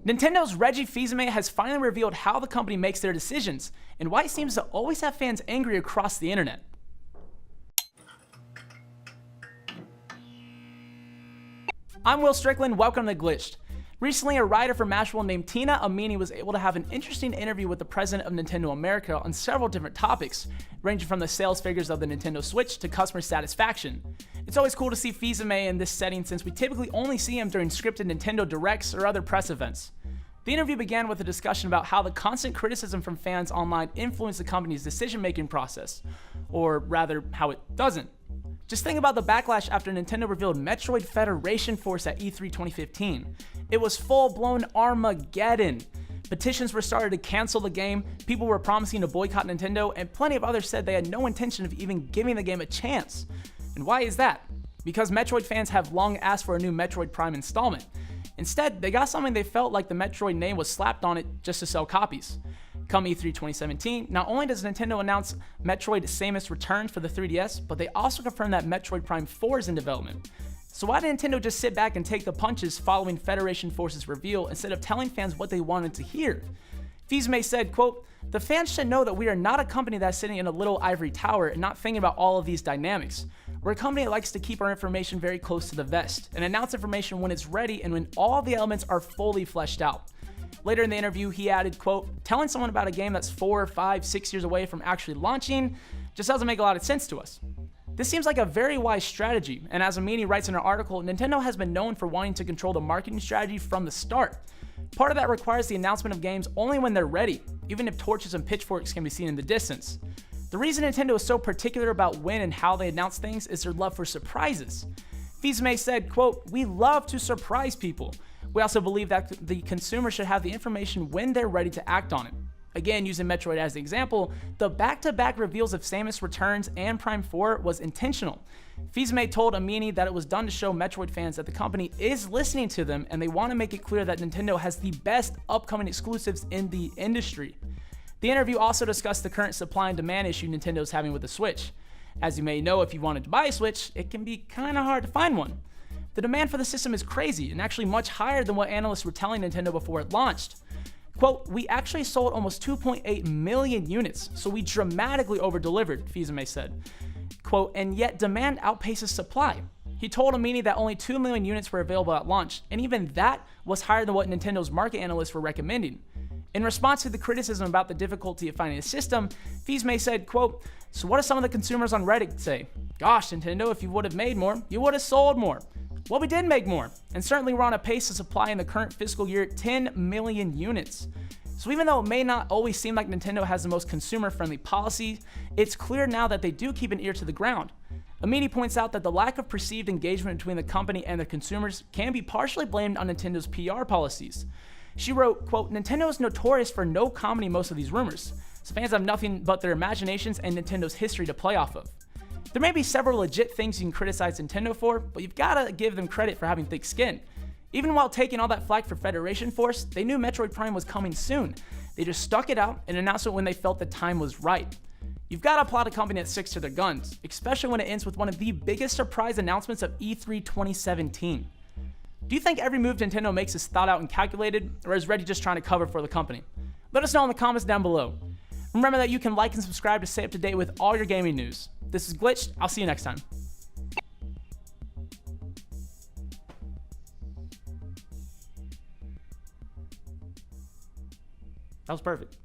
Nintendo's Reggie Fils-Aimé has finally revealed how the company makes their decisions, and why it seems to always have fans angry across the internet. I'm Will Strickland, welcome to Glitched. Recently, a writer for Mashable named Tina Amini was able to have an interesting interview with the president of Nintendo America on several different topics, ranging from the sales figures of the Nintendo Switch to customer satisfaction. It's always cool to see Fils-Aimé in this setting since we typically only see him during scripted Nintendo Directs or other press events. The interview began with a discussion about how the constant criticism from fans online influenced the company's decision-making process, or rather, how it doesn't. Just think about the backlash after Nintendo revealed Metroid Federation Force at E3 2015. It was full-blown Armageddon. Petitions were started to cancel the game, people were promising to boycott Nintendo, and plenty of others said they had no intention of even giving the game a chance. And why is that? Because Metroid fans have long asked for a new Metroid Prime installment. Instead, they got something they felt like the Metroid name was slapped on it just to sell copies. Come E3 2017, not only does Nintendo announce Metroid Samus Returns for the 3DS, but they also confirm that Metroid Prime 4 is in development. So why did Nintendo just sit back and take the punches following Federation Force's reveal instead of telling fans what they wanted to hear? Fils-Aimé said, quote, "The fans should know that we are not a company that's sitting in a little ivory tower and not thinking about all of these dynamics. We're a company that likes to keep our information very close to the vest and announce information when it's ready and when all the elements are fully fleshed out." Later in the interview, he added, quote, "Telling someone about a game that's 4, 5, 6 years away from actually launching just doesn't make a lot of sense to us." This seems like a very wise strategy, and as Amini writes in her article, Nintendo has been known for wanting to control the marketing strategy from the start. Part of that requires the announcement of games only when they're ready, even if torches and pitchforks can be seen in the distance. The reason Nintendo is so particular about when and how they announce things is their love for surprises. Fils-Aimé said, quote, "We love to surprise people. We also believe that the consumer should have the information when they're ready to act on it." Again, using Metroid as the example, the back-to-back reveals of Samus Returns and Prime 4 was intentional. Fils-Aimé told Amini that it was done to show Metroid fans that the company is listening to them and they want to make it clear that Nintendo has the best upcoming exclusives in the industry. The interview also discussed the current supply and demand issue Nintendo is having with the Switch. As you may know, if you wanted to buy a Switch, it can be kind of hard to find one. The demand for the system is crazy and actually much higher than what analysts were telling Nintendo before it launched. Quote, "We actually sold almost 2.8 million units, so we dramatically over-delivered," Fils-Aimé said. Quote, "And yet demand outpaces supply." He told Amini that only 2 million units were available at launch, and even that was higher than what Nintendo's market analysts were recommending. In response to the criticism about the difficulty of finding a system, Fils-Aimé said, quote, "So what do some of the consumers on Reddit say? Gosh, Nintendo, if you would have made more, you would have sold more. Well, we did make more, and certainly we're on a pace to supply in the current fiscal year 10 million units. So even though it may not always seem like Nintendo has the most consumer-friendly policy, it's clear now that they do keep an ear to the ground." Amini points out that the lack of perceived engagement between the company and their consumers can be partially blamed on Nintendo's PR policies. She wrote, quote, "Nintendo is notorious for no commenting most of these rumors, so fans have nothing but their imaginations and Nintendo's history to play off of. There may be several legit things you can criticize Nintendo for, but you've got to give them credit for having thick skin. Even while taking all that flack for Federation Force, they knew Metroid Prime was coming soon. They just stuck it out and announced it when they felt the time was right. You've got to applaud a company that sticks to their guns, especially when it ends with one of the biggest surprise announcements of E3 2017. Do you think every move Nintendo makes is thought out and calculated, or is Reggie just trying to cover for the company? Let us know in the comments down below. Remember that you can like and subscribe to stay up to date with all your gaming news. This is Glitched. I'll see you next time. That was perfect.